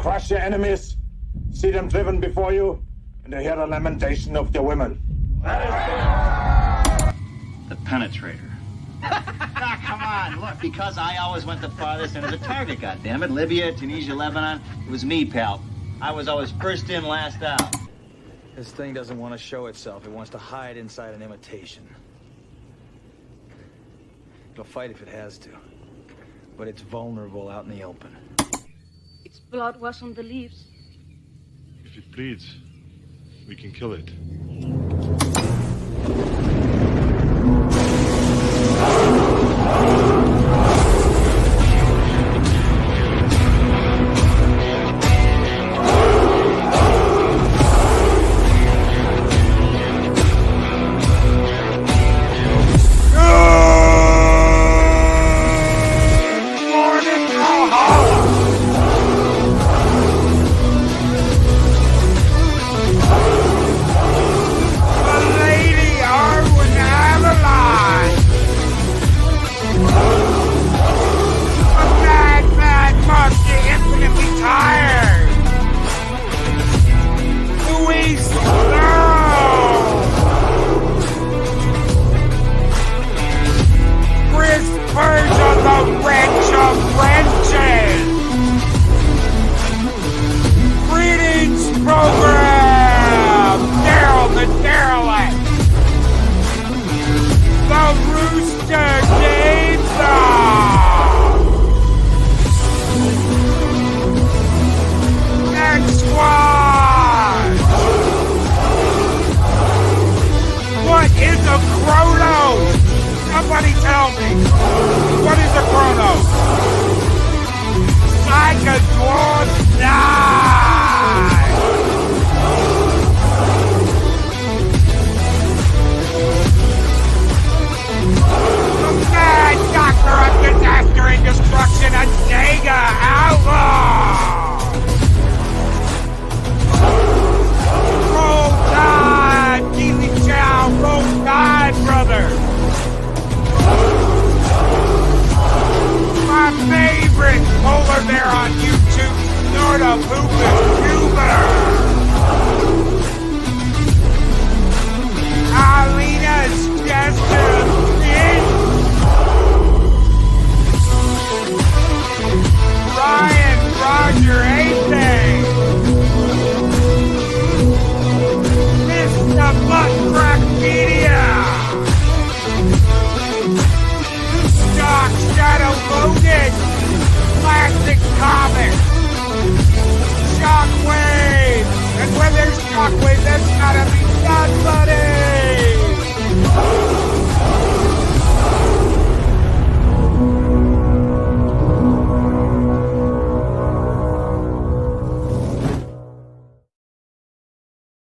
crush your enemies, see them driven before you, and to hear the lamentation of their women. The penetrator. Ah, come on, look, because I always went the farthest into the target, goddammit. Libya, Tunisia, Lebanon, it was me, pal. I was always first in, last out. This thing doesn't want to show itself. It wants to hide inside an imitation. It'll fight if it has to, but it's vulnerable out in the open. Its blood was on the leaves. If it bleeds, we can kill it.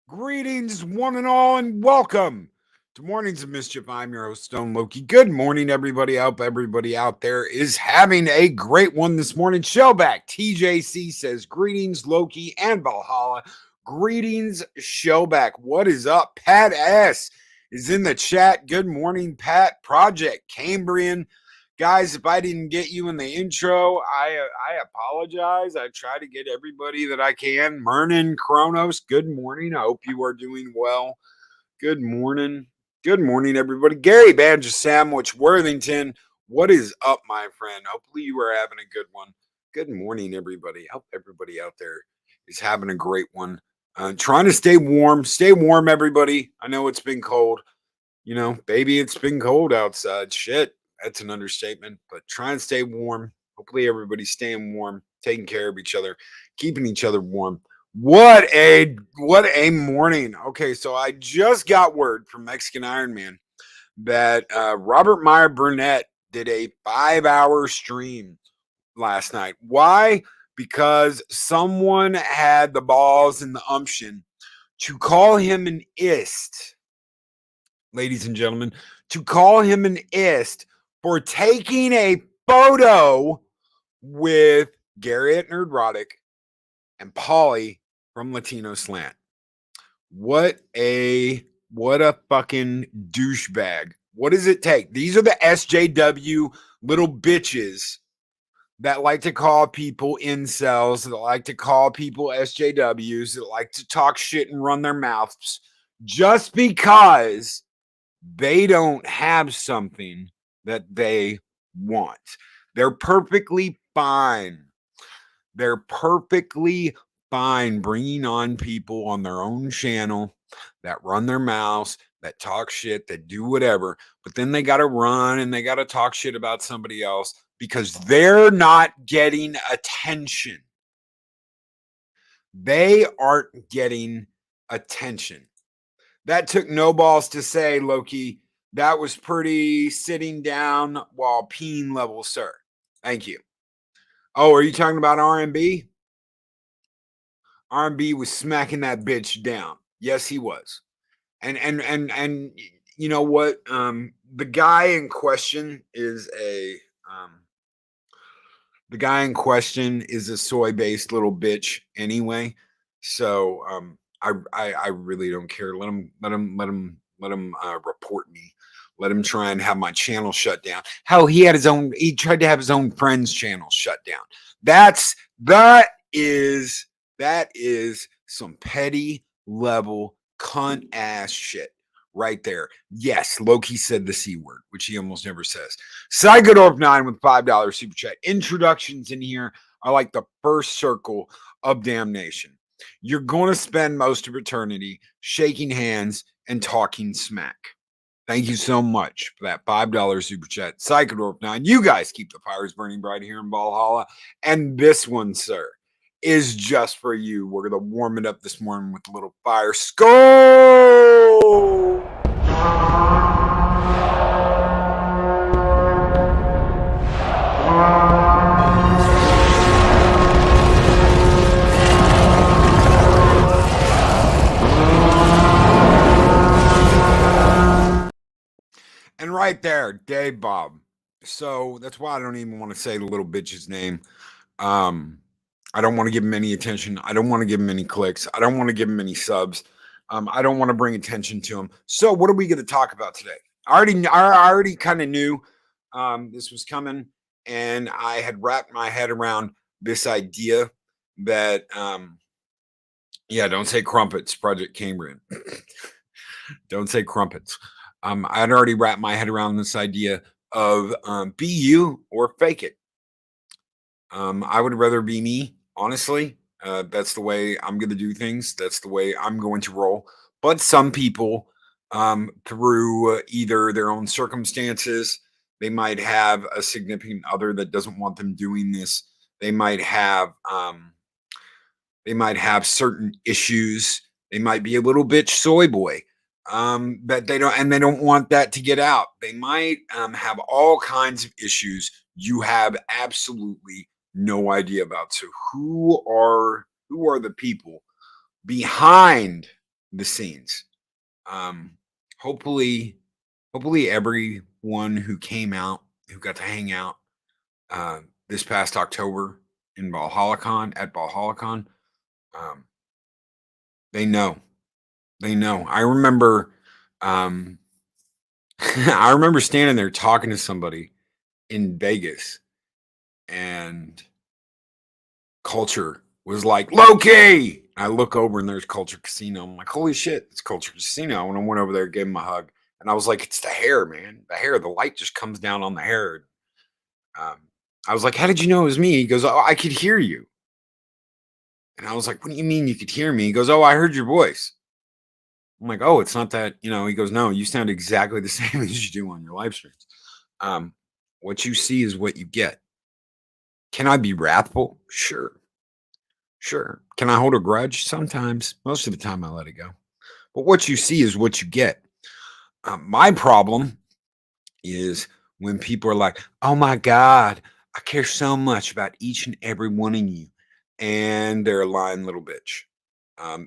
Greetings, one and all, and welcome to Mornings of Mischief. I'm your host, Stone Loki. Good morning, everybody. I hope everybody out there is having a great one this morning. Shellback TJC says, greetings, Loki and Valhalla. Greetings, Shellback. What is up? Pat S is in the chat. Good morning, Pat. Project Cambrian. Guys, if I didn't get you in the intro, I apologize. I try to get everybody that I can. Mernon Kronos, good morning. I hope you are doing well. Good morning. Good morning, everybody. Gary Banjo Sandwich Worthington, what is up, my friend? Hopefully you are having a good one. Good morning, everybody. I hope everybody out there is having a great one. Trying to stay warm. Stay warm, everybody. I know it's been cold. You know, baby, it's been cold outside. Shit. That's an understatement, but try and stay warm. Hopefully everybody's staying warm, taking care of each other, keeping each other warm. What a morning. Okay, so I just got word from Mexican Iron Man that Robert Meyer Burnett did a 5-hour stream last night. Why? Because someone had the balls and the umption to call him an ist, ladies and gentlemen, to call him an ist for taking a photo with Garrett Nerdrotic and Polly from Latino Slant. What a fucking douchebag. What does it take? These are the SJW little bitches that like to call people incels, that like to call people SJWs, that like to talk shit and run their mouths just because they don't have something that they want. They're perfectly fine. They're perfectly fine bringing on people on their own channel that run their mouths, that talk shit, that do whatever, but then they got to run and they got to talk shit about somebody else because they're not getting attention. They aren't getting attention. That took no balls to say, Loki. That was pretty sitting down while peeing level, sir. Thank you. Oh, are you talking about R&B? R&B was smacking that bitch down. Yes, he was. And you know what? The guy in question is a soy-based little bitch anyway. So I really don't care. Let him report me. Let him try and have my channel shut down. Hell, he tried to have his own friend's channel shut down. That is some petty level cunt ass shit right there. Yes, Loki said the C word, which he almost never says. Psychodorf9 with $5 super chat. Introductions in here are like the first circle of damnation. You're going to spend most of eternity shaking hands and talking smack. Thank you so much for that $5 super chat. Psychodorf9, you guys keep the fires burning bright here in Valhalla. And this one, sir, is just for you. We're going to warm it up this morning with a little fire. Skull! And right there, Dave Bob. So that's why I don't even want to say the little bitch's name. I don't want to give him any attention. I don't want to give him any clicks. I don't want to give him any subs. I don't want to bring attention to him. So what are we going to talk about today? I already kind of knew this was coming, and I had wrapped my head around this idea that, don't say crumpets, Project Cambrian. Don't say crumpets. I'd already wrapped my head around this idea of be you or fake it. I would rather be me, honestly. That's the way I'm going to do things. That's the way I'm going to roll. But some people, through either their own circumstances, they might have a significant other that doesn't want them doing this. They might have certain issues. They might be a little bitch soy boy. That they don't want that to get out. They might have all kinds of issues you have absolutely no idea about. So who are the people behind the scenes? Hopefully everyone who came out, who got to hang out this past October in ValhallaCon, at ValhallaCon, they know. They know. I remember I remember standing there talking to somebody in Vegas, and Culture was like, Loki! I look over and there's Culture Casino. I'm like, holy shit, it's Culture Casino. And I went over there, gave him a hug, and I was like, it's the hair, man. The hair, the light just comes down on the hair. I was like, how did you know it was me? He goes, oh, I could hear you. And I was like, what do you mean you could hear me? He goes, oh, I heard your voice. I'm like, oh, it's not that, he goes, no, you sound exactly the same as you do on your live streams. What you see is what you get. Can I be wrathful? Sure. Can I hold a grudge? Sometimes. Most of the time I let it go. But what you see is what you get. My problem is when people are like, oh my God, I care so much about each and every one of you. And they're a lying little bitch.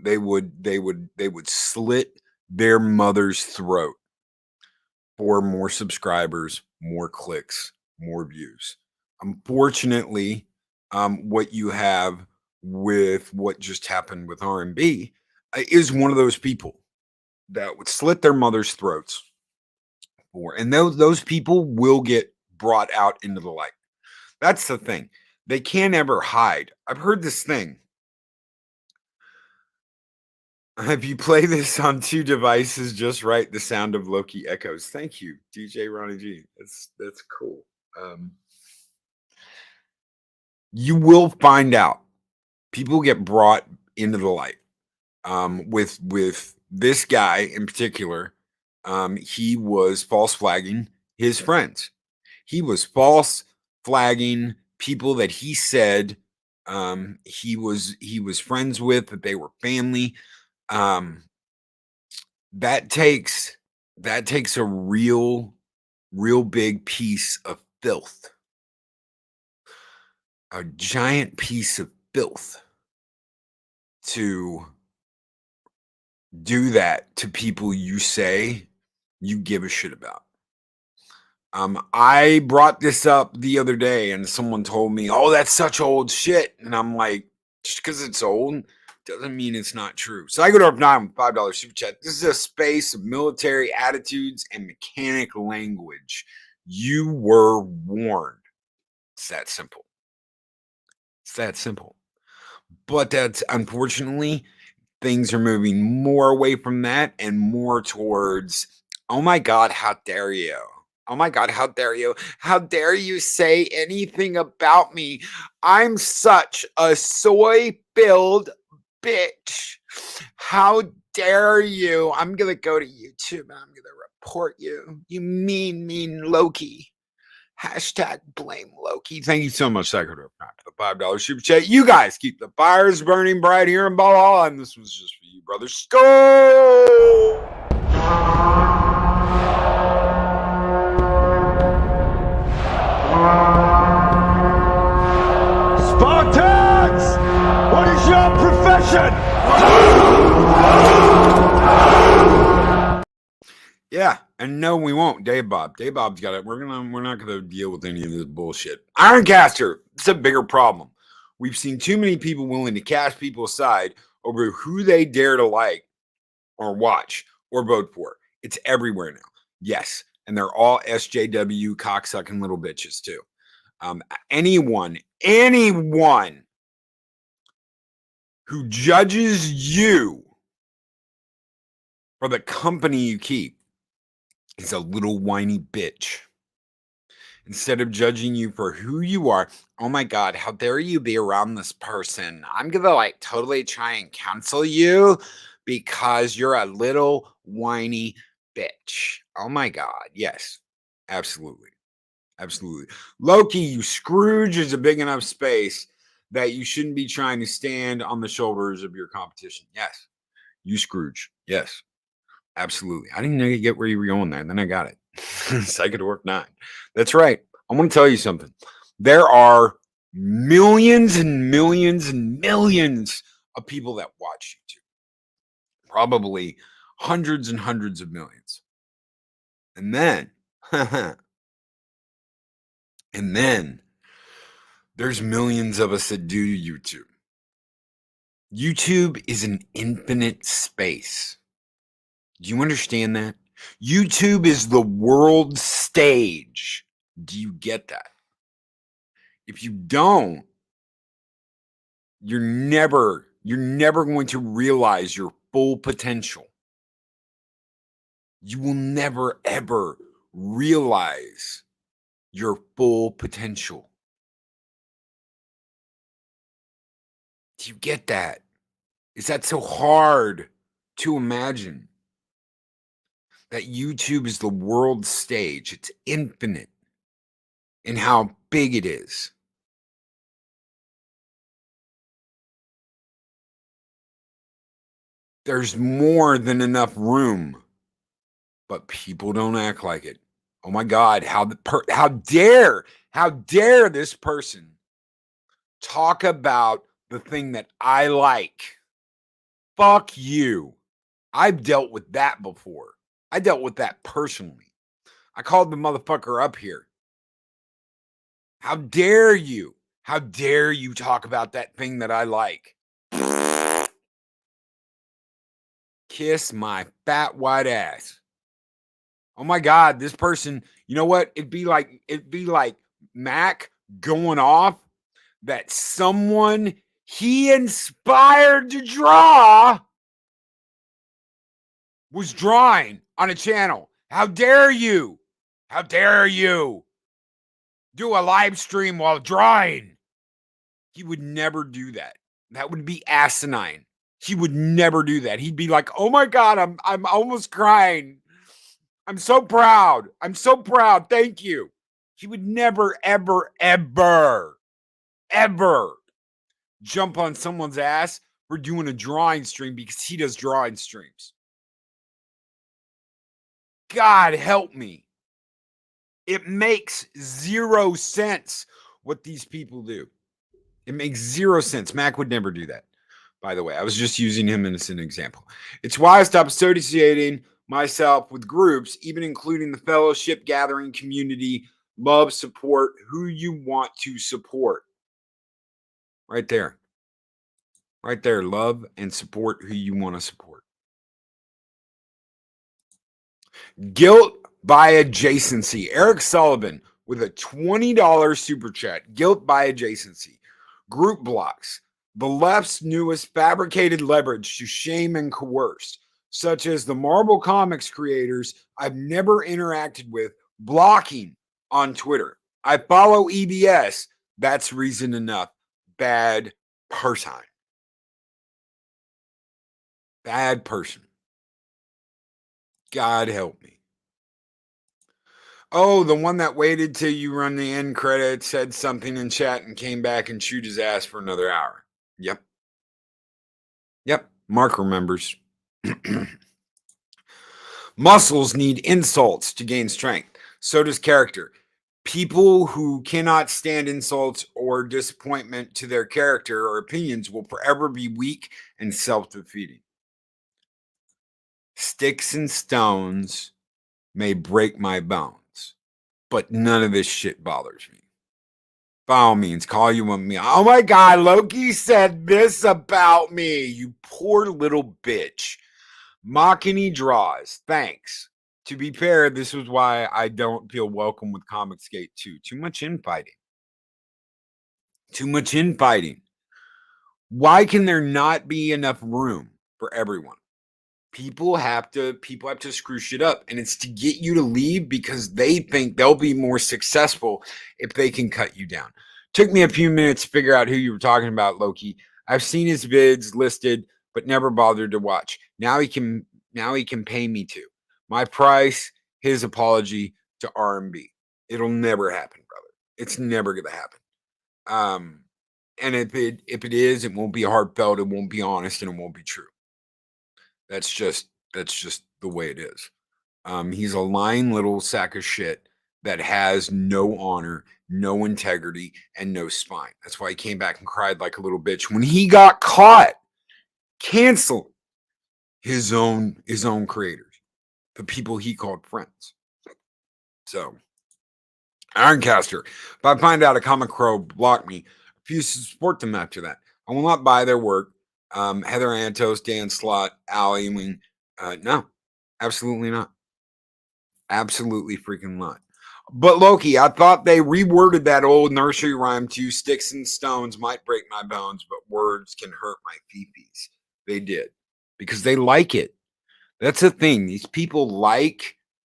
They would slit their mother's throat for more subscribers, more clicks, more views. Unfortunately, what you have with what just happened with R&B is one of those people that would slit their mother's throats for, and those people will get brought out into the light. That's the thing. They can't ever hide. I've heard this thing. If you play this on 2 devices just right, the sound of Loki echoes. Thank you, DJ Ronnie G. That's cool. You will find out. People get brought into the light. With this guy in particular, he was false flagging his friends. He was false flagging people that he said he was friends with, that they were family. That takes a real big piece of filth, a giant piece of filth, to do that to people you say you give a shit about. I brought this up the other day and someone told me, "Oh, that's such old shit." And I'm like, just because it's old doesn't mean it's not true. So I go to up 9 with $5 super chat. This is a space of military attitudes and mechanic language. You were warned. It's that simple. It's that simple. But that's, unfortunately, things are moving more away from that and more towards, oh my God, how dare you? Oh my God, how dare you? How dare you say anything about me? I'm such a soy-filled bitch. How dare you? I'm going to go to YouTube and I'm going to report you. You mean Loki. Hashtag blame Loki. Thank you so much, Psycho, for the $5 super chat. You guys keep the fires burning bright here in Valhalla, and this was just for you, brother. Go! Spartans! What is your profession? Yeah, and no, we won't. Dave Bob's got it. We're not gonna deal with any of this bullshit. Ironcaster, it's a bigger problem. We've seen too many people willing to cast people aside over who they dare to like or watch or vote for. It's everywhere now. Yes, and they're all SJW cocksucking little bitches too. Anyone who judges you for the company you keep is a little whiny bitch. Instead of judging you for who you are, oh my God, how dare you be around this person? I'm gonna totally try and cancel you because you're a little whiny bitch. Oh my God, yes, absolutely. Absolutely. Loki, you Scrooge, is a big enough space that you shouldn't be trying to stand on the shoulders of your competition. Yes. You Scrooge. Yes. Absolutely. I didn't know you get where you were going there. And then I got it. Psycho to work 9. That's right. I want to tell you something. There are millions and millions and millions of people that watch YouTube. Probably hundreds and hundreds of millions. And then and then there's millions of us that do YouTube. YouTube is an infinite space. Do you understand that? YouTube is the world stage. Do you get that? If you don't, you're never going to realize your full potential. You will never, ever realize your full potential. Do you get that? Is that so hard to imagine? That YouTube is the world stage. It's infinite in how big it is. There's more than enough room, but people don't act like it. Oh my God, how dare this person talk about the thing that I like? Fuck you. I've dealt with that before. I dealt with that personally. I called the motherfucker up here. How dare you? How dare you talk about that thing that I like? Kiss my fat white ass. Oh my God, this person, you know what? It'd be like Mac going off that someone he inspired to draw was drawing on a channel. How dare you? How dare you do a live stream while drawing? He would never do that. That would be asinine. He would never do that. He'd be like, "Oh my God, I'm almost crying. I'm so proud. I'm so proud. Thank you." He would never, ever, ever, ever jump on someone's ass for doing a drawing stream because he does drawing streams. God help me. It makes zero sense what these people do. It makes zero sense. Mac would never do that, by the way. I was just using him as an example. It's why I stopped associating myself with groups, even including the fellowship gathering community. Love, support who you want to support. Right there. Right there. Love and support who you want to support. Guilt by adjacency. Eric Sullivan with a $20 super chat. Guilt by adjacency. Group blocks. The left's newest fabricated leverage to shame and coerce, such as the Marvel Comics creators I've never interacted with, blocking on Twitter. I follow EBS. That's reason enough. Bad person. Bad person. God help me. Oh, the one that waited till you run the end credits, said something in chat, and came back and chewed his ass for another hour. Yep. Yep. Mark remembers. Muscles need insults to gain strength. So does character. People who cannot stand insults or disappointment to their character or opinions will forever be weak and self-defeating. Sticks and stones may break my bones, but none of this shit bothers me. By all means, call you on me. Oh my God, Loki said this about me, you poor little bitch. Machini draws. Thanks. To be fair, this was why I don't feel welcome with Comicsgate 2. Too much infighting. Too much infighting. Why can there not be enough room for everyone? People have to screw shit up, and it's to get you to leave because they think they'll be more successful if they can cut you down. Took me a few minutes to figure out who you were talking about, Loki. I've seen his vids listed, but never bothered to watch. Now he can pay me to. My price, his apology to RMB. It'll never happen, brother. It's never gonna happen. And if it is, it won't be heartfelt, it won't be honest, and it won't be true. That's just the way it is. He's a lying little sack of shit that has no honor, no integrity, and no spine. That's why he came back and cried like a little bitch when he got caught canceling his own creators, the people he called friends. So, Ironcaster, if I find out a Comic Crow blocked me, refuse to support them after that. I will not buy their work. Heather Antos, Dan Slott, Al Ewing. No, absolutely not. Absolutely freaking not. But Loki, I thought they reworded that old nursery rhyme to sticks and stones might break my bones, but words can hurt my fifis. They did because they like it. That's the thing. These people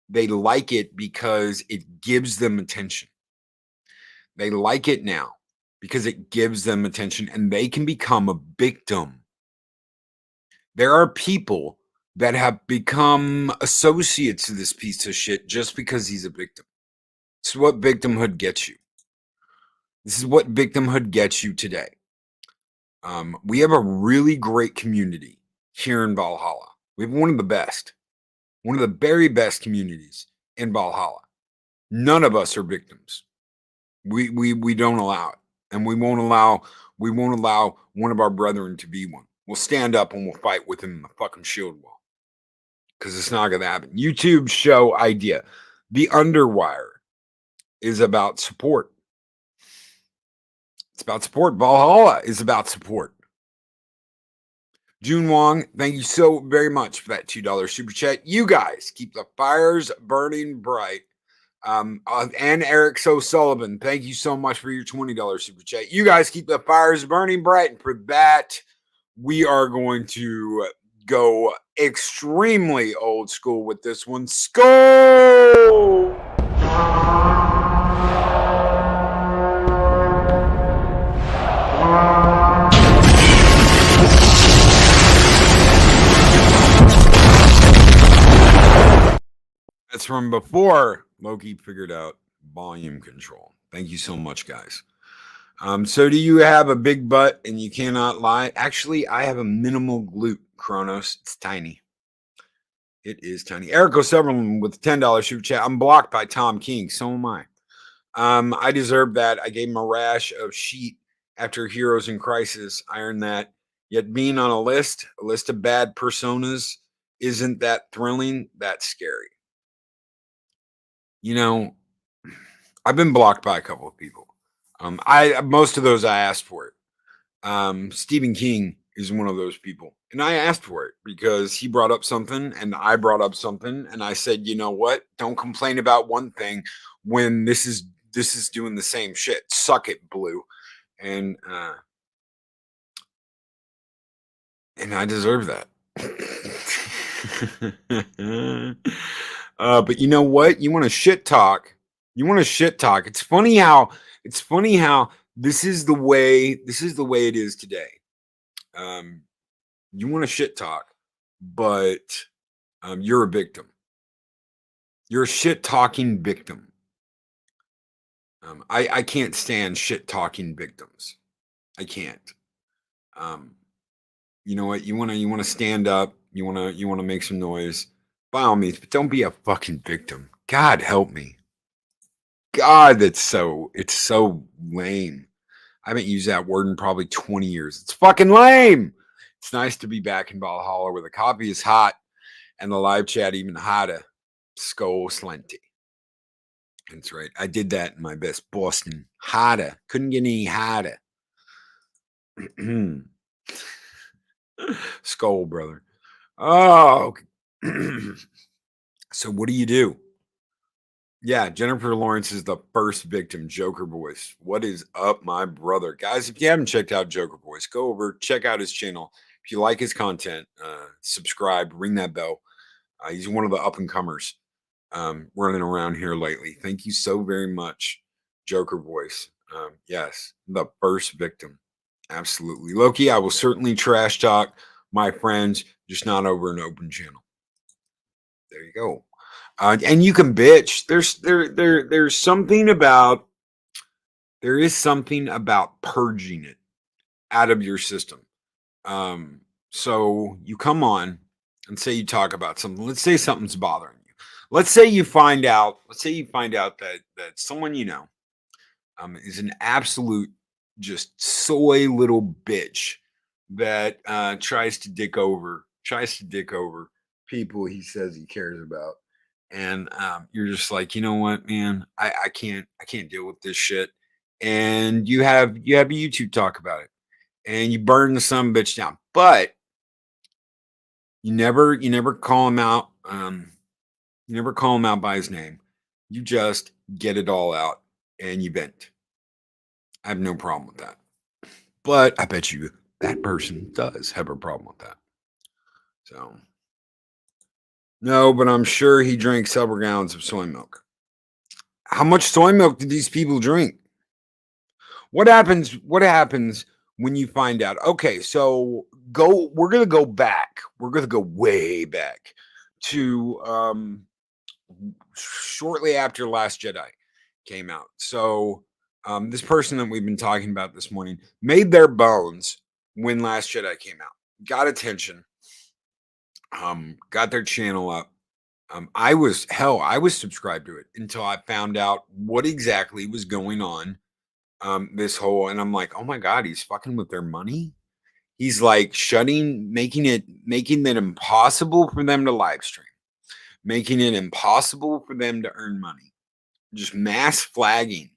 they like it because it gives them attention. They like it now because it gives them attention and they can become a victim. There are people that have become associates of this piece of shit just because he's a victim. This is what victimhood gets you. This is what victimhood gets you today. We have a really great community here in Valhalla. We have one of the very best communities in Valhalla. None of us are victims. We don't allow it, and we won't allow one of our brethren to be one. We'll stand up and we'll fight with him in the fucking shield wall because it's not gonna happen. YouTube show idea: The Underwire is about support. It's about support. Valhalla is about support. June Wong, thank you so very much for that $2 super chat. You guys keep the fires burning bright. And Eric Sullivan, thank you so much for your $20 super chat. You guys keep the fires burning bright, and for that, we are going to go extremely old school with this one. Skull! That's from before Loki figured out volume control. Thank you so much, guys. So do you have a big butt and you cannot lie? Actually, I have a minimal glute, Kronos. It's tiny. It is tiny. Eric O'Sullivan with a $10 super chat. I'm blocked by Tom King. So am I. I deserve that. I gave him a rash of sheet after Heroes in Crisis. I earned that. Yet being on a list of bad personas, isn't that thrilling? That's scary. You know, I've been blocked by a couple of people. Most of those I asked for it. Stephen King is one of those people, and I asked for it because he brought up something, and I brought up something, and I said, you know what? Don't complain about one thing when this is doing the same shit. Suck it, Blue, and I deserve that. But you know what? You want to shit talk. It's funny how this is the way it is today. You want to shit talk, but you're a victim. You're a shit talking victim. I can't stand shit talking victims. I can't. You know what? You want to stand up. You want to make some noise. By all means, but don't be a fucking victim. God help me. God, it's so lame. I haven't used that word in probably 20 years. It's fucking lame. It's nice to be back in Valhalla where the coffee is hot and the live chat even hotter. Skull slenty. That's right. I did that in my best Boston. Hotter. Couldn't get any hotter. Skull, brother. Oh, okay. So what do you do? Yeah, Jennifer Lawrence is the first victim. Joker Voice. What is up, my brother? Guys, if you haven't checked out Joker Voice, go over, check out his channel. If you like his content, subscribe, ring that bell. He's one of the up-and-comers running around here lately. Thank you so very much, Joker Voice. Yes, the first victim. Absolutely. Loki, I will certainly trash talk my friends, just not over an open channel. There you go. And you can bitch. There's something about purging it out of your system. So you come on and say you talk about something. Let's say something's bothering you. Let's say you find out that someone you know is an absolute just soy little bitch that tries to dick over people he says he cares about. And you're just like, you know what, man, I can't deal with this shit. And you have a YouTube talk about it, and you burn the son of a bitch down, but you never call him out. You never call him out by his name. You just get it all out and you vent. I have no problem with that, but I bet you that person does have a problem with that. So. No, but I'm sure he drank several gallons of soy milk. How much soy milk did these people drink? What happens when you find out? Okay, so we're going to go back. We're going to go way back to shortly after Last Jedi came out. So this person that we've been talking about this morning made their bones when Last Jedi came out. Got attention. Got their channel up. I was subscribed to it until I found out what exactly was going on. And I'm like, oh my God, he's fucking with their money. He's like making it impossible for them to live stream, making it impossible for them to earn money, just mass flagging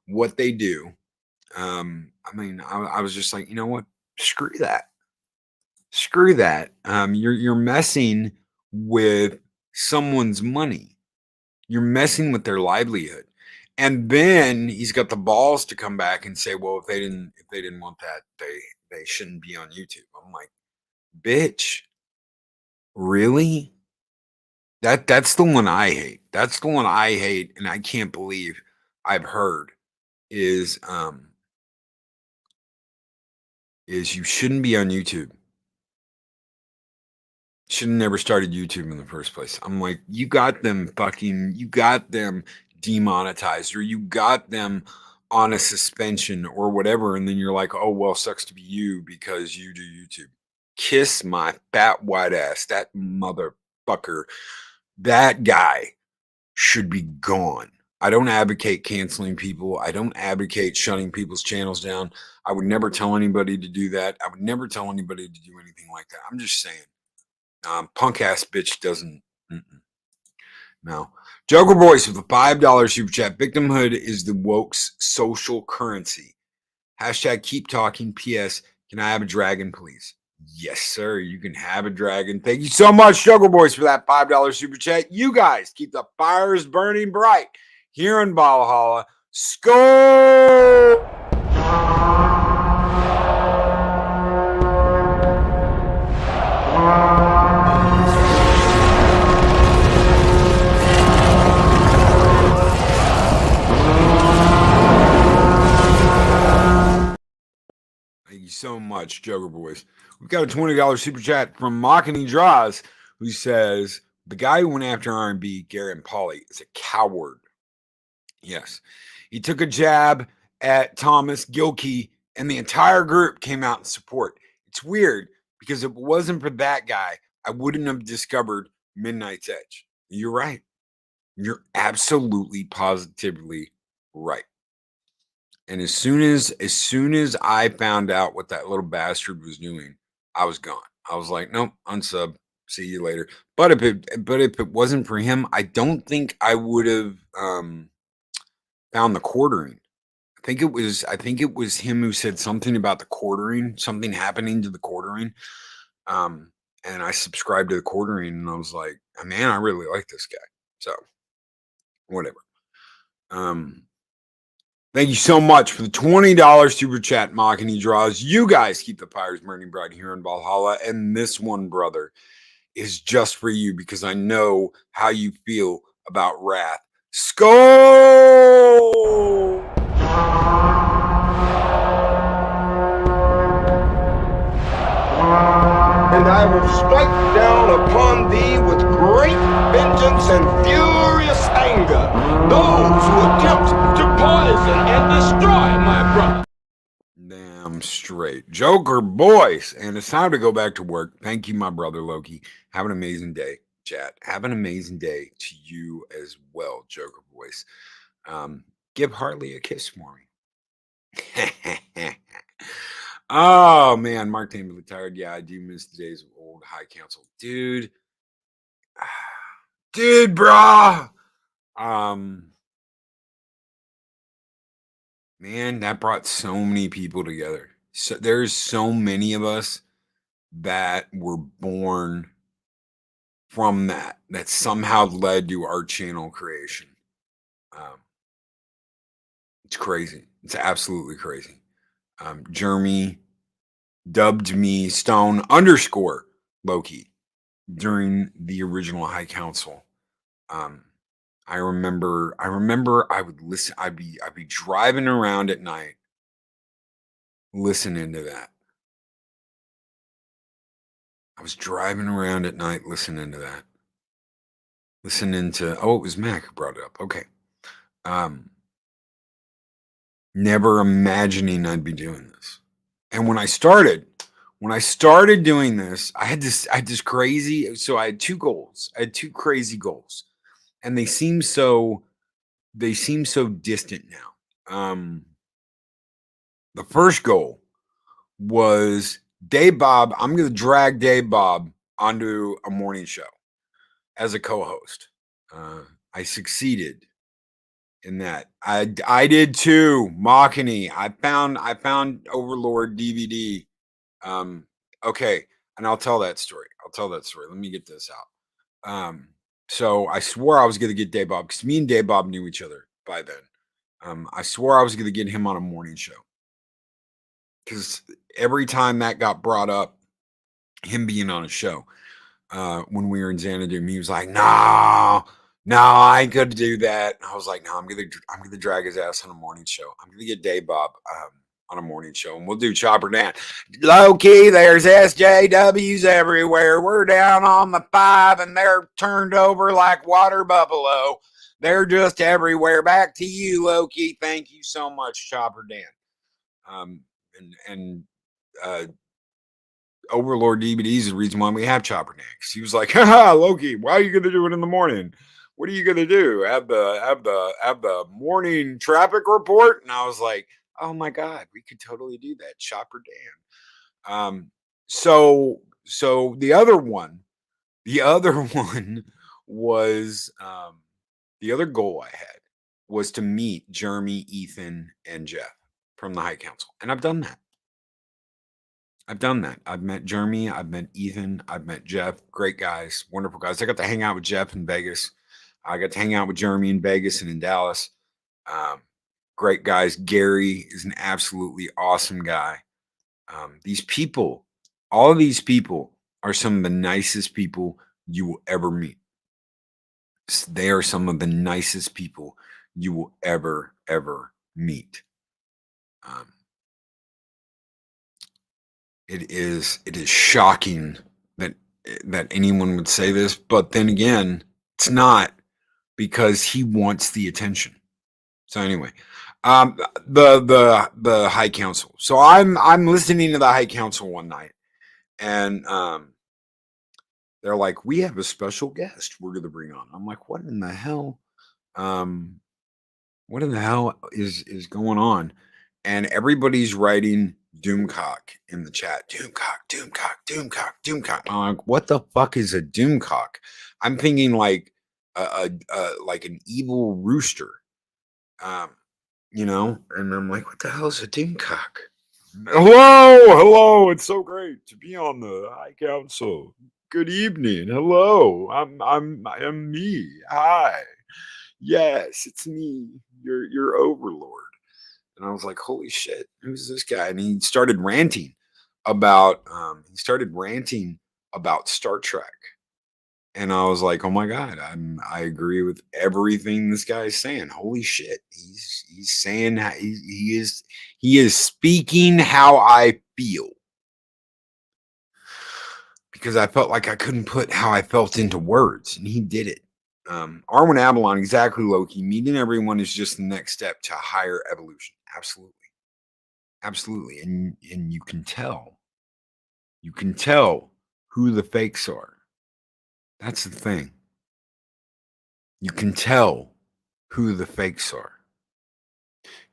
what they do. I was just like, you know what? Screw that. You're messing with someone's money. You're messing with their livelihood. And then he's got the balls to come back and say, well, if they didn't want that, they shouldn't be on YouTube. I'm like, bitch, really? That's the one I hate. That's the one I hate, and I can't believe I've heard is you shouldn't be on YouTube. Should have never started YouTube in the first place. I'm like, you got them demonetized, or you got them on a suspension or whatever, and then you're like, oh well, sucks to be you because you do YouTube. Kiss my fat white ass. That motherfucker, that guy should be gone. I don't advocate canceling people. I don't advocate shutting people's channels down. I would never tell anybody to do that. I would never tell anybody to do anything like that. I'm just saying. Punk ass bitch doesn't. No. Joker Boys with a $5 super chat. Victimhood is the woke's social currency. Hashtag keep talking. P.S. Can I have a dragon, please? Yes, sir. You can have a dragon. Thank you so much, Joker Boys, for that $5 super chat. You guys keep the fires burning bright here in Valhalla. Skull! Thank you so much, Joker Boys. We've got a $20 super chat from Mockany Draws, who says, the guy who went after R&B, Garrett Pauly, is a coward. Yes. He took a jab at Thomas Gilkey, and the entire group came out in support. It's weird, because if it wasn't for that guy, I wouldn't have discovered Midnight's Edge. You're right. You're absolutely, positively right. And as soon as I found out what that little bastard was doing, I was gone. I was like, nope, unsub. See you later. But if it wasn't for him, I don't think I would have found the quartering. I think it was him who said something about the quartering, something happening to the quartering. And I subscribed to the quartering, and I was like, man, I really like this guy. So whatever. Thank you so much for the $20 super chat, Mockany Draws. You guys keep the fires burning bright here in Valhalla. And this one, brother, is just for you because I know how you feel about wrath. Skull! And I will strike down upon thee with great vengeance and furious anger those who attempt to poison and destroy my brother. Damn straight. Joker Boys. And it's time to go back to work. Thank you, my brother Loki. Have an amazing day, chat. Have an amazing day to you as well, Joker Boys. Give Hartley a kiss for me. Oh man, Mark Tamer retired. Yeah, I do miss the days of old High Council. Dude, brah. Man, that brought so many people together. So there's so many of us that were born from that somehow led to our channel creation. It's crazy. It's absolutely crazy. Jeremy dubbed me Stone _ Loki during the original High Council. I remember I would listen. I'd be driving around at night listening to that. I was driving around at night listening to that. Listening to, oh, it was Mac who brought it up. Okay. Never imagining I'd be doing this. And when I started doing this, I had this crazy, so I had two goals. I had two crazy goals. And they seem so distant now. The first goal was Dave Bob. I'm going to drag Dave Bob onto a morning show as a co-host. I succeeded in that. I did too. Mockany. I found Overlord DVD. Okay, and I'll tell that story. Let me get this out. So I swore I was going to get Dave Bob because me and Dave Bob knew each other by then. I swore I was going to get him on a morning show because every time that got brought up, him being on a show, when we were in Xanadu, he was like, no, I ain't gonna do that. And I was like, no, I'm gonna drag his ass on a morning show. I'm gonna get Dave Bob on a morning show, and we'll do Chopper Dan. Low key, there's SJWs everywhere. We're down on the 5, and they're turned over like water buffalo. They're just everywhere. Back to you, low key. Thank you so much, Chopper Dan. Overlord DVDs is the reason why we have Chopper Next. He was like, haha, Loki, why are you gonna do it in the morning? What are you gonna do? Have the morning traffic report? And I was like, oh my God, we could totally do that. Chopper Dan. So the other one was the other goal I had was to meet Jeremy, Ethan, and Jeff from the High Council. And I've done that. I've met Jeremy. I've met Ethan. I've met Jeff. Great guys. Wonderful guys. I got to hang out with Jeff in Vegas. I got to hang out with Jeremy in Vegas and in Dallas. Great guys. Gary is an absolutely awesome guy. These people, all of these people are some of the nicest people you will ever meet. They are some of the nicest people you will ever meet. It is shocking that anyone would say this, but then again, it's not, because he wants the attention. So anyway, the High Council. So I'm listening to the High Council one night, and they're like, we have a special guest we're going to bring on. I'm like, what in the hell? What in the hell is going on? And everybody's writing Doomcock in the chat. Doomcock. I'm like, what the fuck is a Doomcock? I'm thinking like like an evil rooster. And I'm like, what the hell is a Doomcock? Hello. It's so great to be on the High Council. Good evening. Hello. I'm me. Hi. Yes, it's me. Your overlord. And I was like, holy shit, who's this guy? And he started ranting about Star Trek. And I was like, oh my God, I agree with everything this guy's saying. Holy shit. He's saying he is speaking how I feel. Because I felt like I couldn't put how I felt into words, and he did it. Arwen Avalon, exactly, Loki. Meeting everyone is just the next step to higher evolution. Absolutely. And you can tell who the fakes are. That's the thing. You can tell who the fakes are.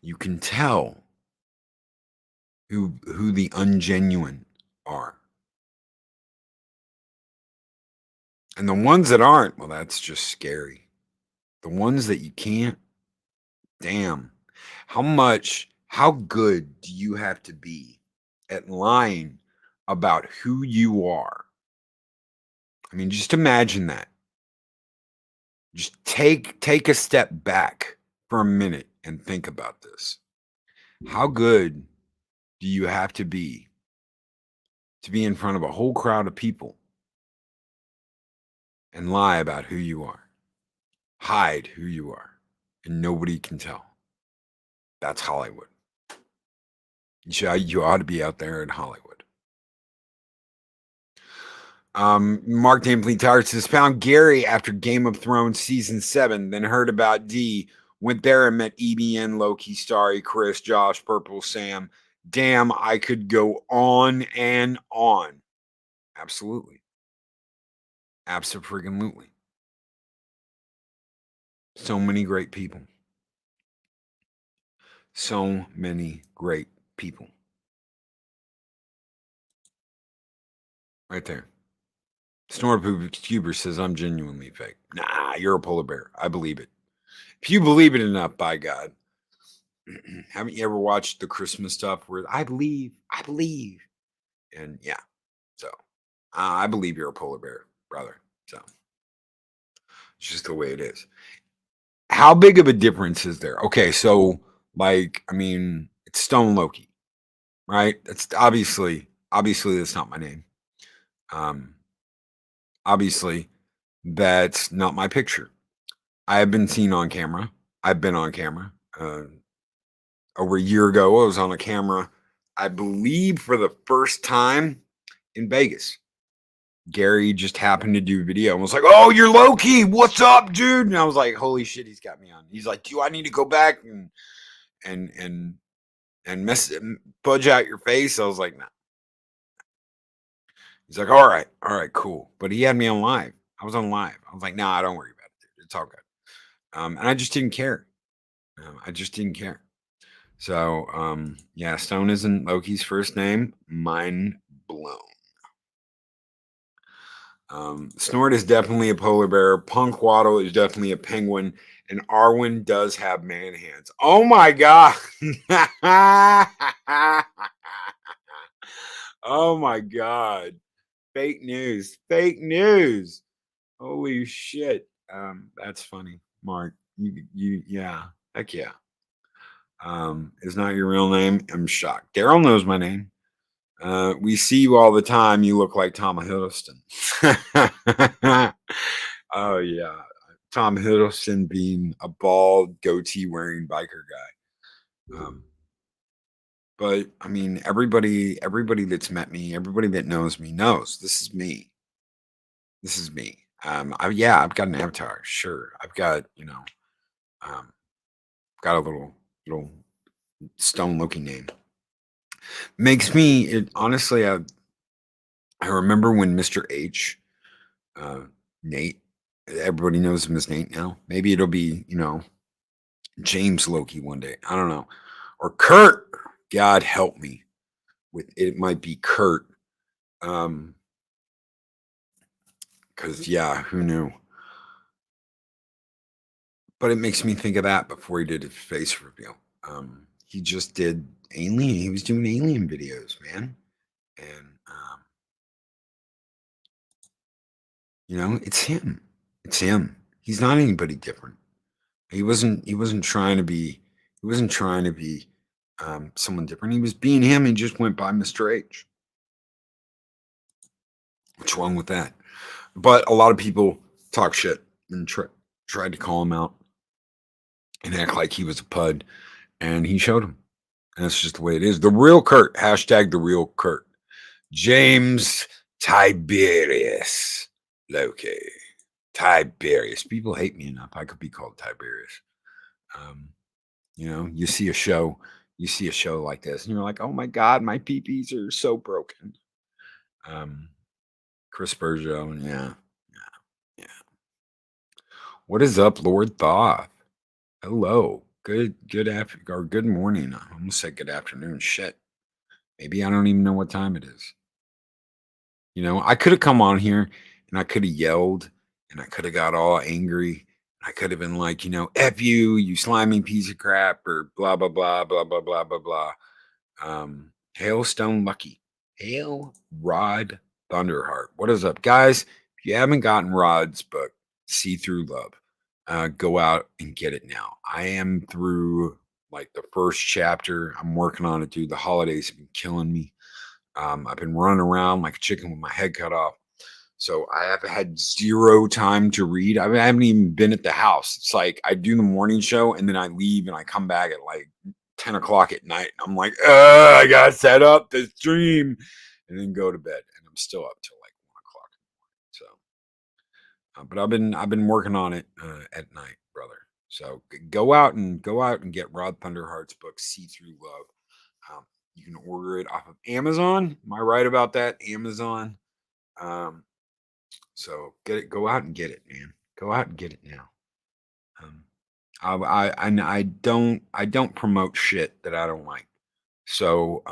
You can tell who the ungenuine are. And the ones that aren't, well, that's just scary. The ones that you can't, damn. How good do you have to be at lying about who you are? I mean, just imagine that. Just take a step back for a minute and think about this. How good do you have to be in front of a whole crowd of people and lie about who you are? Hide who you are, and nobody can tell. That's Hollywood. You ought to be out there in Hollywood. Mark Dampley Tower says, found Gary after Game of Thrones season 7, then heard about D. Went there and met EBN, Loki, Starry, Chris, Josh, Purple, Sam. Damn, I could go on and on. Absolutely. Abso-friggin-lutely. So many great people. So many great people. Right there. Snorpoop says, I'm genuinely fake. Nah, you're a polar bear. I believe it. If you believe it enough, by God. Haven't you ever watched the Christmas stuff where I believe? And yeah, so I believe you're a polar bear, brother. So It's just the way it is. How big of a difference is there? Okay, so like, I mean, it's Stone Loki, right? That's obviously that's not my name. Obviously that's not my picture. I have been seen on camera. I've been on camera. Over a year ago, I was on a camera, I believe, for the first time in Vegas. Gary just happened to do video and was like, "Oh, you're Loki. What's up, dude?" And I was like, "Holy shit, he's got me on." He's like, "Do I need to go back and mess budge out your face?" I was like, "No." He's like, all right, cool." But he had me on live. I was on live. I was like, "Nah, don't worry about it, dude. It's all good." And I just didn't care. I just didn't care. So, yeah, Stone isn't Loki's first name. Mind blown. Snort is definitely a polar bear. Punk Waddle is definitely a penguin. And Arwen does have man hands. Oh my God. Oh my God. Fake news. Fake news. Holy shit. That's funny. Mark. Yeah. Heck yeah. Is not your real name. I'm shocked. Daryl knows my name. We see you all the time. You look like Tom Hiddleston. Oh yeah, Tom Hiddleston being a bald, goatee wearing biker guy. But I mean, everybody that's met me, everybody that knows me knows this is me. This is me. Yeah, I've got an avatar. Sure, I've got got a little Stone Loki name. Makes me it honestly. I remember when Mr. H, Nate, everybody knows him as Nate now. Maybe it'll be, James Loki one day. I don't know. Or Kurt. God help me with it. It might be Kurt. Because, yeah, who knew? But it makes me think of that before he did his face reveal. He just did Alien. He was doing Alien videos, man. And, it's him. It's him. He's not anybody different. He wasn't trying to be someone different. He was being him and just went by Mr. H. What's wrong with that? But a lot of people talk shit and tried to call him out and act like he was a pud, and he showed him. And that's just the way it is. The real Kurt, hashtag the real Kurt. James Tiberius Loki. Tiberius. People hate me enough. I could be called Tiberius. You see a show like this, and you're like, "Oh my God, my peepees are so broken." Chris Bergeau, yeah. What is up, Lord Thoth? Hello. Good morning. I almost said good afternoon. Shit. Maybe I don't even know what time it is. I could have come on here and I could have yelled and I could have got all angry. I could have been like, F you slimy piece of crap, or blah, blah, blah, blah, blah, blah, blah, blah. Hailstone Lucky. Hail Rod Thunderheart. What is up, guys? If you haven't gotten Rod's book, See Through Love, go out and get it now. I am through like the first chapter. I'm working on it, dude. The holidays have been killing me. I've been running around like a chicken with my head cut off. So I have had zero time to read. I haven't even been at the house. It's like I do the morning show and then I leave and I come back at like 10 o'clock at night. And I'm like, I got to set up the stream and then go to bed. And I'm still up till like 1 o'clock in the morning. So, but I've been working on it at night, brother. So go out and get Rod Thunderheart's book, See Through Love. You can order it off of Amazon. Am I right about that? Amazon. So get it. Go out and get it, man. Go out and get it now. I don't promote shit that I don't like. So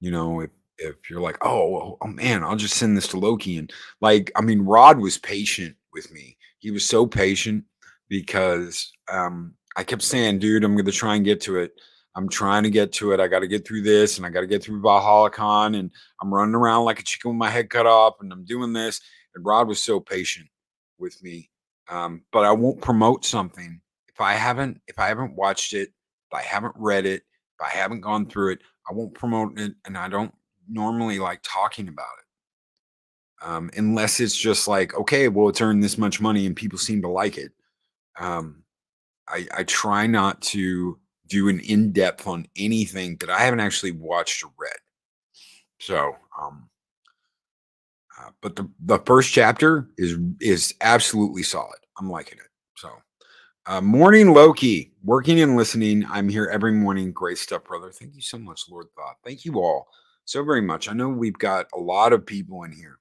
if you're like, oh man, I'll just send this to Loki, and like, I mean, Rod was patient with me. He was so patient because I kept saying, dude, I'm gonna try and get to it. I'm trying to get to it. I got to get through this, and I got to get through Valhalla Con, and I'm running around like a chicken with my head cut off, and I'm doing this. And Rod was so patient with me But I won't promote something if I haven't watched it, if I haven't read it, if I haven't gone through it. I won't promote it, and I don't normally like talking about it, unless it's just like, okay, well, it's earned this much money and people seem to like it. I try not to do an in-depth on anything that I haven't actually watched or read. So, but the first chapter is absolutely solid. I'm liking it. So, morning Loki, working and listening. I'm here every morning. Great stuff, brother. Thank you so much, Lord Thought. Thank you all so very much. I know we've got a lot of people in here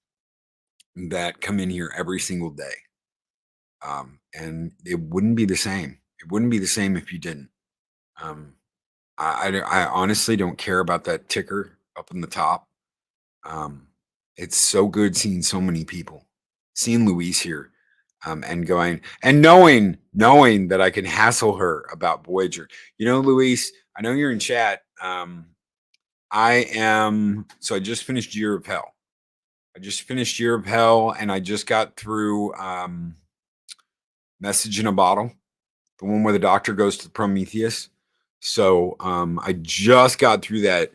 that come in here every single day. And it wouldn't be the same. It wouldn't be the same if you didn't. I honestly don't care about that ticker up in the top. It's so good seeing so many people, seeing Louise here, and going and knowing that I can hassle her about Voyager. You know, Louise, I know you're in chat. I just finished Year of Hell. And I just got through Message in a Bottle, the one where the doctor goes to Prometheus. So I just got through that,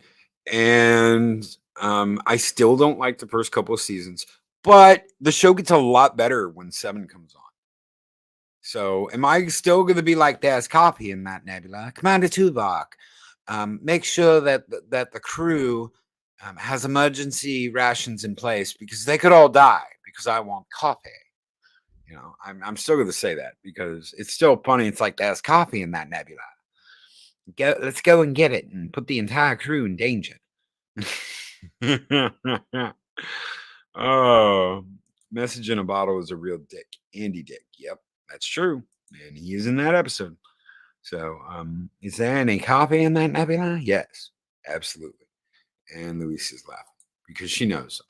and I still don't like the first couple of seasons, but the show gets a lot better when 7 comes on. So am I still going to be like, there's coffee in that nebula? Commander Tuvok, make sure that the crew has emergency rations in place because they could all die because I want coffee. You know, I'm still going to say that because it's still funny. It's like, there's coffee in that nebula. Let's go and get it and put the entire crew in danger. Oh, Message in a Bottle is a real dick. Andy Dick. Yep, that's true. And he is in that episode. So, is there any coffee in that nebula? Yes, absolutely. And Louise is laughing because she knows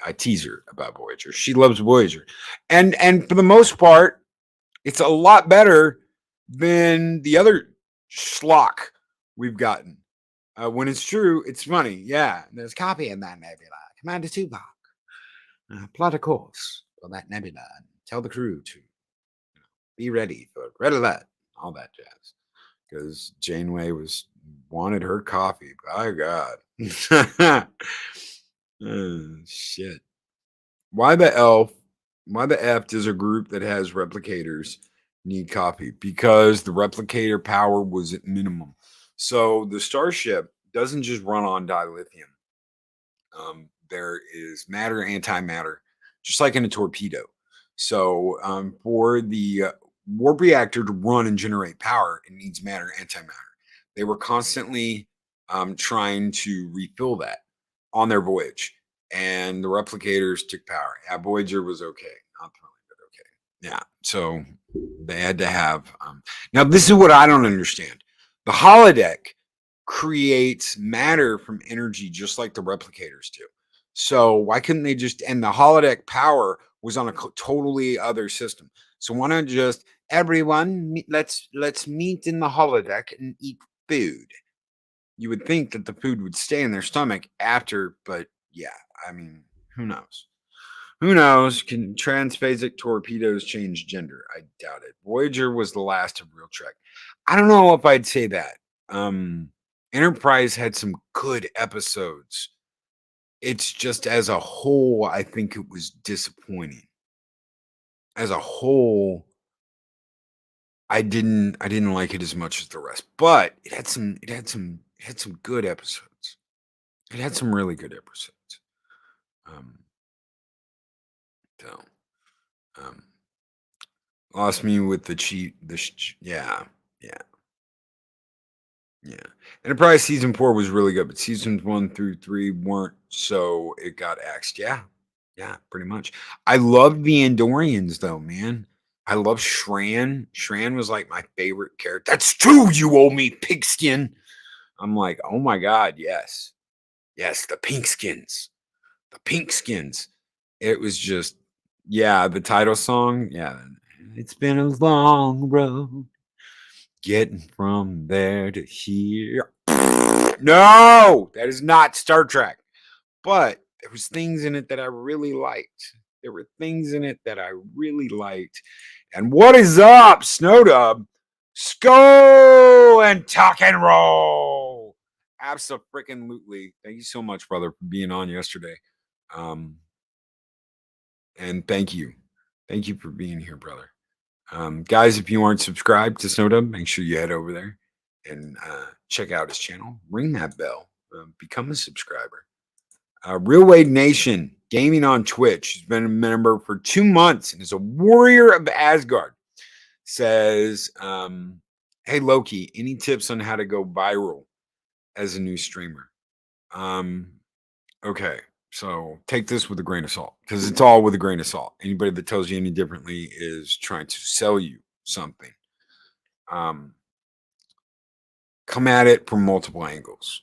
I tease her about Voyager. She loves Voyager. And for the most part, it's a lot better than the other schlock we've gotten. When it's true, it's funny. Yeah, there's coffee in that nebula. Commander Tuvok, plot a course for that nebula and tell the crew to be ready for red alert, all that jazz. Because Janeway wanted her coffee. By God. Oh, shit. Why the F does a group that has replicators need coffee? Because the replicator power was at minimum. So the starship doesn't just run on dilithium. There is matter, antimatter, just like in a torpedo. So for the warp reactor to run and generate power, it needs matter, antimatter. They were constantly trying to refill that on their voyage, and the replicators took power. Yeah, Voyager was okay, not thrilling, but okay. Yeah, so they had to have. Now, this is what I don't understand. The holodeck creates matter from energy just like the replicators do. So why couldn't they just, and the holodeck power was on a totally other system. So why not just everyone let's meet in the holodeck and eat food? You would think that the food would stay in their stomach after, but yeah, I mean, who knows? Who knows? Can transphasic torpedoes change gender? I doubt it. Voyager was the last of real Trek. I don't know if I'd say that. Enterprise had some good episodes. It's just as a whole, I think it was disappointing. As a whole, I didn't like it as much as the rest, but it had some good episodes. It had some really good episodes. So, lost me with the cheat. Yeah. Enterprise season 4 was really good, but seasons 1 through 3 weren't, so it got axed. Yeah, pretty much. I loved the Andorians though, man. I love Shran. Shran was like my favorite character. That's true, you owe me, pigskin. I'm like, oh my God, yes. Yes, the pink skins. The pink skins. It was just, yeah, the title song. Yeah. It's been a long road getting from there to here. No, that is not Star Trek. But there was things in it that I really liked. There were things in it that I really liked. And what is up, Snowdub? Skull and Talk and Roll. Abso-freaking-lutely. Thank you so much, brother, for being on yesterday. And thank you. Thank you for being here, brother. Guys, if you aren't subscribed to Snowdub, make sure you head over there and check out his channel. Ring that bell. Become a subscriber. Real Wade Nation Gaming on Twitch. He's been a member for 2 months and is a warrior of Asgard. Says, hey, Loki, any tips on how to go viral as a new streamer? Okay. So take this with a grain of salt, because it's all with a grain of salt. Anybody that tells you any differently is trying to sell you something. Come at it from multiple angles.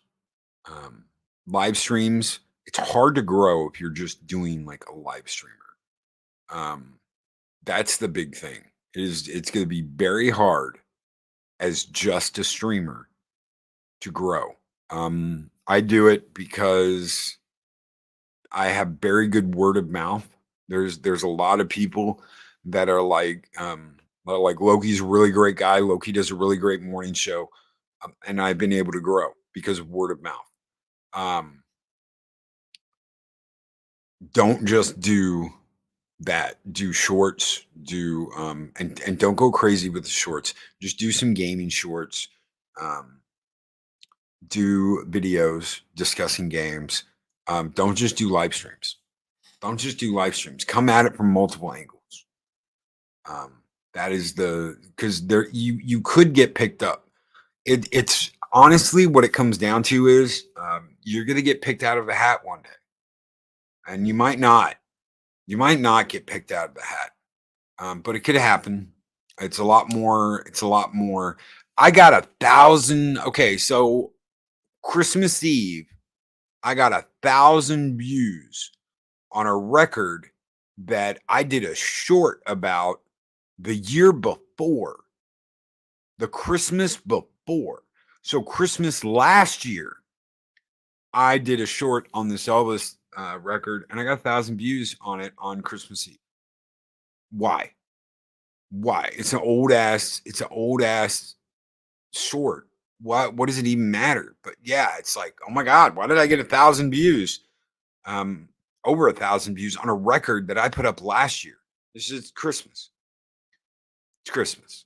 Live streams, it's hard to grow if you're just doing like a live streamer. That's the big thing. It's going to be very hard as just a streamer to grow. I do it because I have very good word of mouth. There's a lot of people that are like Loki's a really great guy. Loki does a really great morning show, and I've been able to grow because of word of mouth. Don't just do that. Do shorts. Do and don't go crazy with the shorts. Just do some gaming shorts. Do videos discussing games. Don't just do live streams. Don't just do live streams. Come at it from multiple angles. That is because there you could get picked up. It's honestly what it comes down to is you're gonna get picked out of the hat one day, and you might not. You might not get picked out of the hat, but it could happen. It's a lot more. It's a lot more. I got 1,000. Okay, so Christmas Eve, I got 1,000 views on a record that I did a short about the year before, the Christmas before. So Christmas last year, I did a short on this Elvis record, and I got 1,000 views on it on Christmas Eve. Why? It's an old ass short. What does it even matter? But yeah, it's like, oh my God, why did I get 1,000 views? Over 1,000 views on a record that I put up last year. This is Christmas. It's Christmas.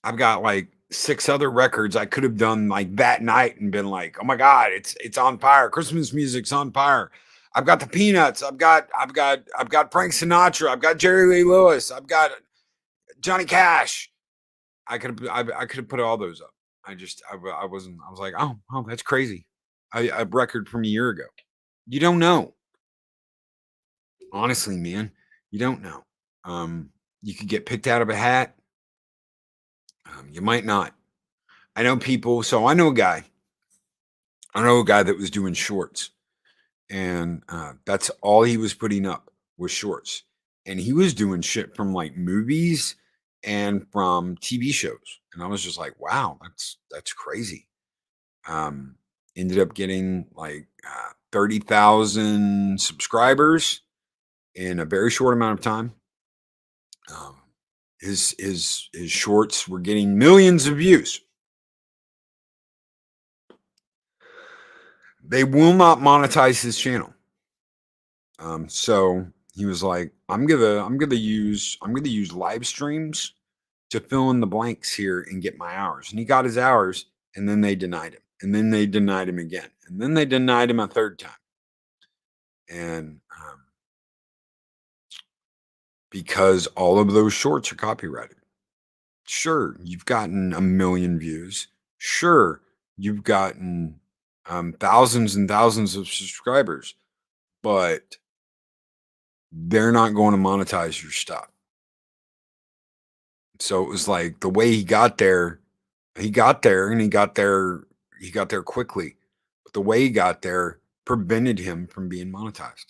I've got like 6 other records I could have done like that night and been like, oh my God, it's on fire. Christmas music's on fire. I've got the Peanuts. I've got Frank Sinatra. I've got Jerry Lee Lewis. I've got Johnny Cash. I could have put all those up. I was like, oh, that's crazy. A record from a year ago. You don't know. Honestly, man, you don't know. You could get picked out of a hat. You might not. I know people. So I know a guy that was doing shorts, and that's all he was putting up was shorts, and he was doing shit from like movies and from TV shows, and I was just like, wow, that's crazy. Ended up getting like 30,000 subscribers in a very short amount of time. His shorts were getting millions of views. They will not monetize his channel. So he was like, I'm gonna use live streams to fill in the blanks here and get my hours. And he got his hours, and then they denied him. And then they denied him again. And then they denied him a third time. And because all of those shorts are copyrighted. Sure, you've gotten 1 million views. Sure, you've gotten thousands and thousands of subscribers, but they're not going to monetize your stuff. So it was like the way he got there and he got there quickly. But the way he got there prevented him from being monetized.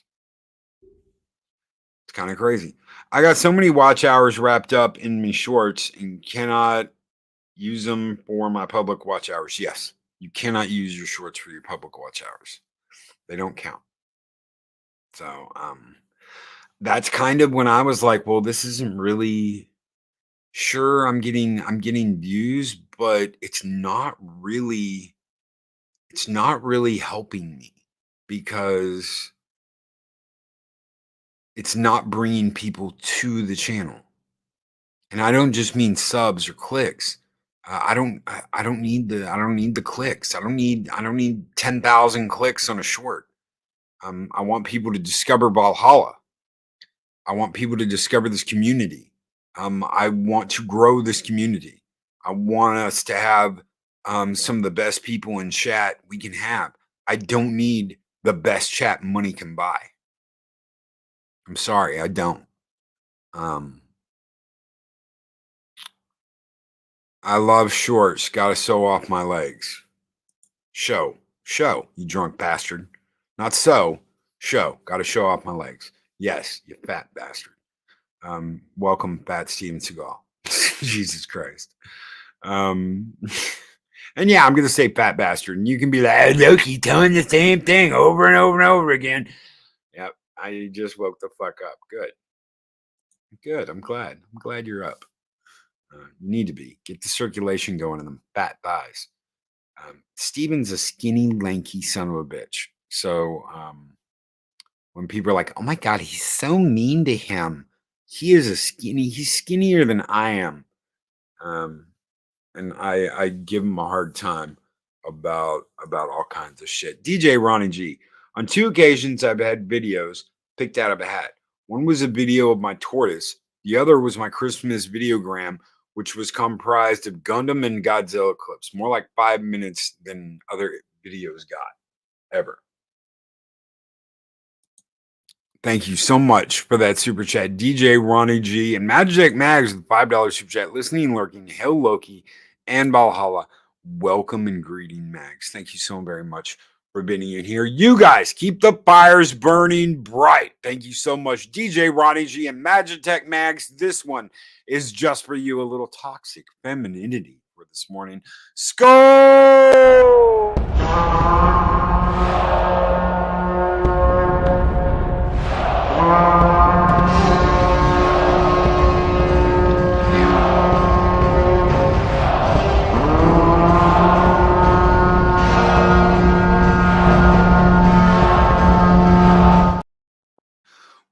It's kind of crazy. I got so many watch hours wrapped up in me shorts and cannot use them for my public watch hours. Yes, you cannot use your shorts for your public watch hours. They don't count. So that's kind of when I was like, well, this isn't really sure. I'm getting views, but it's not really helping me because it's not bringing people to the channel. And I don't just mean subs or clicks. I don't need the clicks. I don't need 10,000 clicks on a short. I want people to discover Valhalla. I want people to discover this community. I want to grow this community. I want us to have some of the best people in chat we can have. I don't need the best chat money can buy. I'm sorry, I don't. I love shorts. Got to sew off my legs. Show, you drunk bastard. Not so, show. Got to show off my legs. Yes, you fat bastard. Welcome, Fat Steven Seagal. Jesus Christ. And yeah, I'm gonna say fat bastard, and you can be like, hey, Loki telling the same thing over and over and over again. Yep, I just woke the fuck up. Good. I'm glad you're up. You need to be. Get the circulation going in them fat thighs. Steven's a skinny, lanky son of a bitch. So when people are like, oh my God, he's so mean to him. He's skinnier than I am. And I give him a hard time about all kinds of shit. DJ Ronnie G. On 2 occasions, I've had videos picked out of a hat. One was a video of my tortoise. The other was my Christmas videogram, which was comprised of Gundam and Godzilla clips. More like 5 minutes than other videos got ever. Thank you so much for that super chat. DJ Ronnie G and Magic Mags with $5 super chat. Listening, lurking, Hail Loki and Valhalla. Welcome and greeting, Mags. Thank you so very much for being in here. You guys keep the fires burning bright. Thank you so much, DJ Ronnie G and Magitech Mags. This one is just for you. A little toxic femininity for this morning. Skull!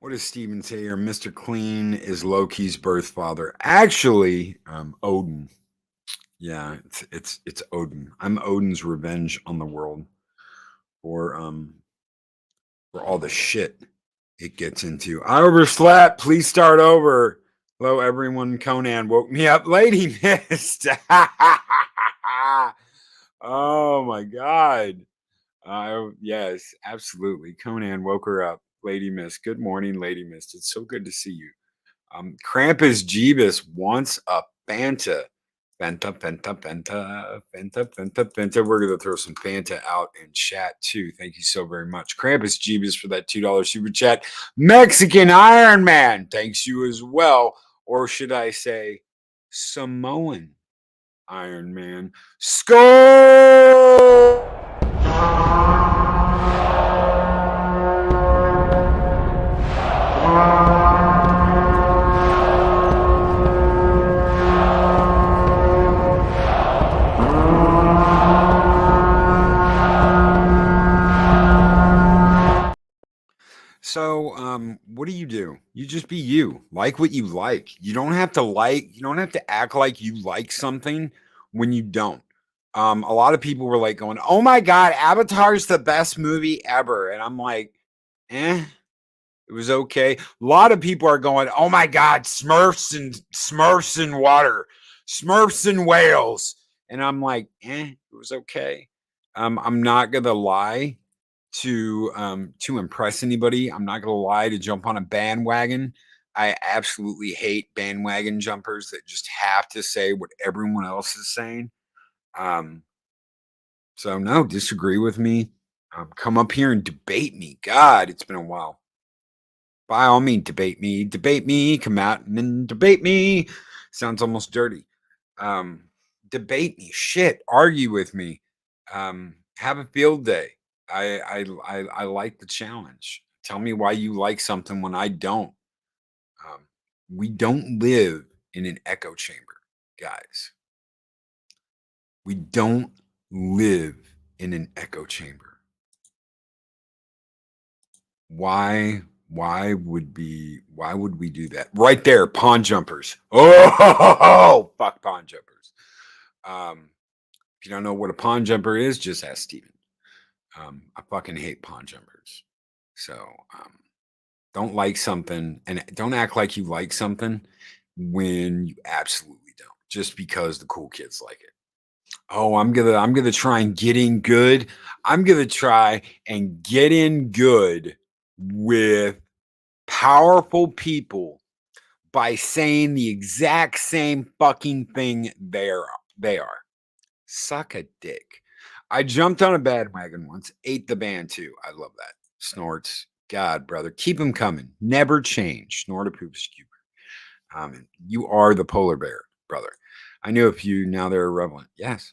What does Steven say here? Mr. Clean is Loki's birth father. Actually, Odin. Yeah, it's Odin. I'm Odin's revenge on the world for all the shit it gets into. I overslept. Please start over. Hello, everyone. Conan woke me up. Lady Mist. Oh my God. Yes, absolutely. Conan woke her up. Lady Mist. Good morning, Lady Mist. It's so good to see you. Krampus Jeebus wants a Fanta. Fanta. We're going to throw some Fanta out in chat too. Thank you so very much. Krampus Jeebus for that $2 super chat. Mexican Iron Man. Thanks you as well. Or should I say Samoan Iron Man. Skull! So, what do? You just be you. Like what you like. You don't have to act like you like something when you don't. A lot of people were like going, oh my God, Avatar's the best movie ever. And I'm like, it was okay. A lot of people are going, oh my God, Smurfs and water, Smurfs and whales. And I'm like, it was okay. I'm not gonna lie to impress anybody. I'm not gonna lie to jump on a bandwagon. I absolutely hate bandwagon jumpers that just have to say what everyone else is saying. So no, disagree with me. Come up here and debate me. God, it's been a while. By all means, debate me, come out and debate me. Sounds almost dirty. Debate me, shit, argue with me. Have a field day. I like the challenge. Tell me why you like something when I don't. We don't live in an echo chamber, guys. We don't live in an echo chamber. Why would we do that? Right there, pond jumpers. Oh, fuck pond jumpers. If you don't know what a pond jumper is, just ask Steven. I fucking hate pond jumpers. So don't like something and don't act like you like something when you absolutely don't, just because the cool kids like it. Oh, I'm gonna try and get in good. I'm gonna try and get in good with powerful people by saying the exact same fucking thing they are. Suck a dick. I jumped on a bandwagon once, ate the band too. I love that. Snorts. God, brother, keep them coming. Never change. Snort a poop skewer. You are the polar bear, brother. I knew a few, now they're irrelevant. Yes,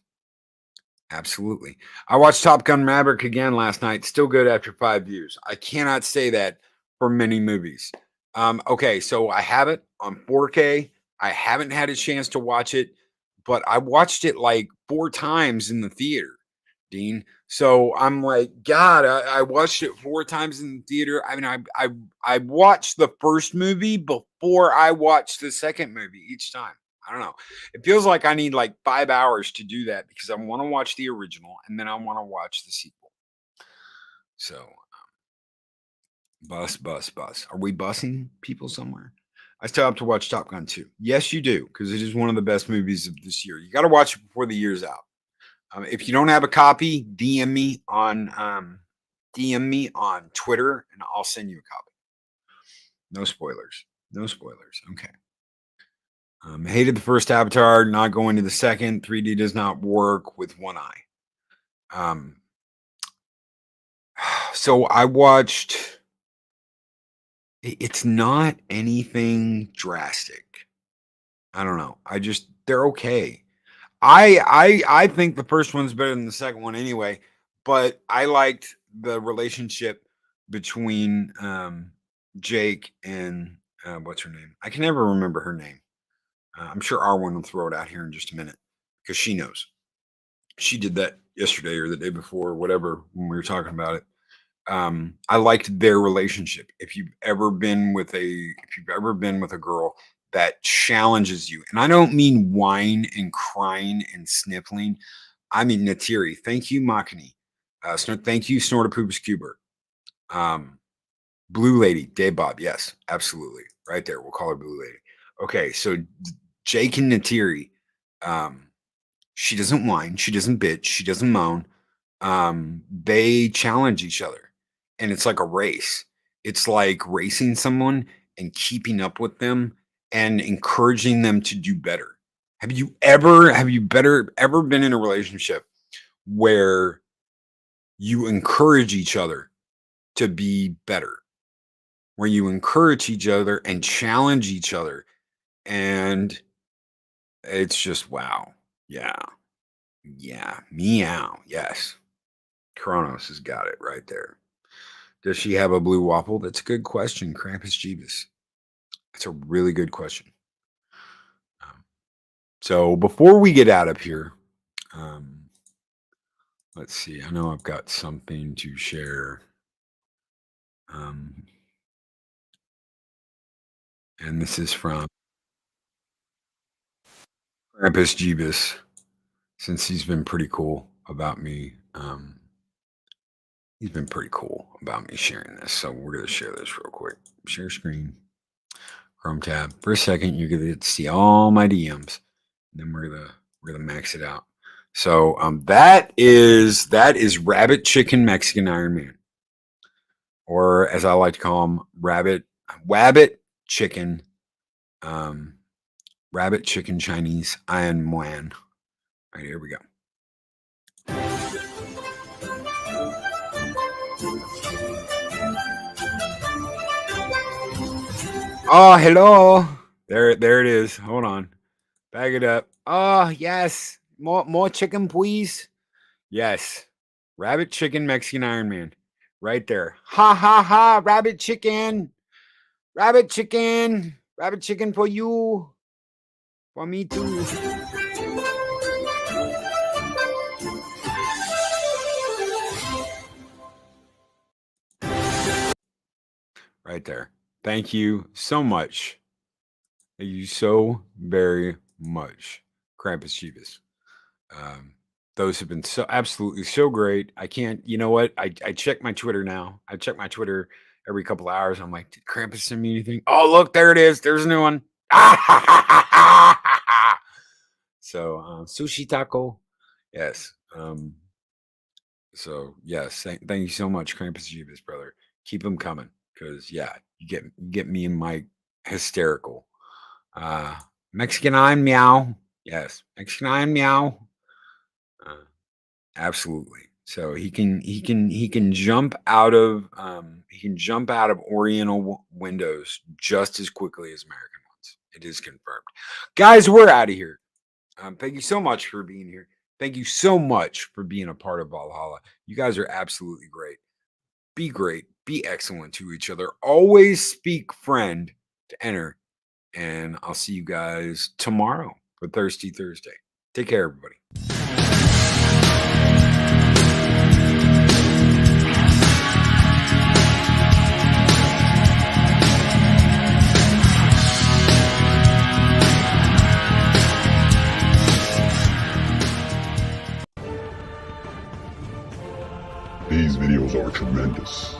absolutely. I watched Top Gun Maverick again last night. Still good after 5 years. I cannot say that for many movies. Okay, so I have it on 4K. I haven't had a chance to watch it, but I watched it like 4 times in the theater, Dean. So I'm like, God, I watched it 4 times in the theater. I mean, I watched the first movie before I watched the second movie each time. I don't know. It feels like I need like 5 hours to do that because I want to watch the original and then I want to watch the sequel. So, bus. Are we busing people somewhere? I still have to watch Top Gun 2. Yes, you do, because it is one of the best movies of this year. You got to watch it before the year's out. If you don't have a copy, DM me on Twitter, and I'll send you a copy. No spoilers. No spoilers. Okay. Hated the first Avatar, not going to the second. 3D does not work with one eye. So I watched. It's not anything drastic. I don't know. They're okay. I think the first one's better than the second one anyway, but I liked the relationship between Jake and what's her name? I can never remember her name. I'm sure Arwen will throw it out here in just a minute because she knows. She did that yesterday or the day before, or whatever, when we were talking about it. I liked their relationship. If you've ever been with a girl that challenges you, and I don't mean whine and crying and sniffling. I mean Natiri. Thank you, Makani. Thank you, Snorta Poops Cuber. Blue Lady, Dave Bob. Yes, absolutely. Right there. We'll call her Blue Lady. Okay, so Jake and Natiri. She doesn't whine. She doesn't bitch. She doesn't moan. They challenge each other. And it's like a race. It's like racing someone and keeping up with them and encouraging them to do better. Have you ever been in a relationship where you encourage each other to be better? Where you encourage each other and challenge each other, and it's just wow. Yeah. Meow. Yes. Kronos has got it right there. Does she have a blue waffle? That's a good question, Krampus Jeebus. That's a really good question. So before we get out of here, let's see. I know I've got something to share. And this is from Krampus Jeebus, since he's been pretty cool about me. He's been pretty cool about me sharing this. So we're going to share this real quick. Share screen. Chrome tab. For a second, you're going to see all my DMs. And then we're gonna max it out. So that is Rabbit Chicken Mexican Iron Man. Or as I like to call him, Wabbit Chicken. Rabbit Chicken Chinese Iron Man. All right, here we go. Oh, hello. There it is. Hold on. Bag it up. Oh, yes. More chicken, please. Yes. Rabbit Chicken Mexican Iron Man. Right there. Ha ha ha. Rabbit chicken. Rabbit chicken. Rabbit chicken for you. For me too. Right there. Thank you so much. Thank you so very much, Krampus Jeebus. Those have been so absolutely so great. I can't, you know what? I check my Twitter now. I check my Twitter every couple of hours. I'm like, did Krampus send me anything? Oh, look, there it is. There's a new one. So sushi taco. Yes. So yes, thank you so much, Krampus Jeebus, brother. Keep them coming. Because yeah, you get me and Mike hysterical. Mexican Iron Meow. Yes, Mexican Iron Meow. Absolutely. So he can jump out of Oriental windows just as quickly as American ones. It is confirmed. Guys, we're out of here. Thank you so much for being here. Thank you so much for being a part of Valhalla. You guys are absolutely great. Be great. Be excellent to each other. Always speak friend to enter. And I'll see you guys tomorrow for Thirsty Thursday. Take care, everybody. These videos are tremendous.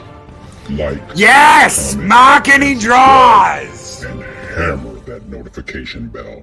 Like, yes, comment, Mark, and he draws. and hammer that notification bell.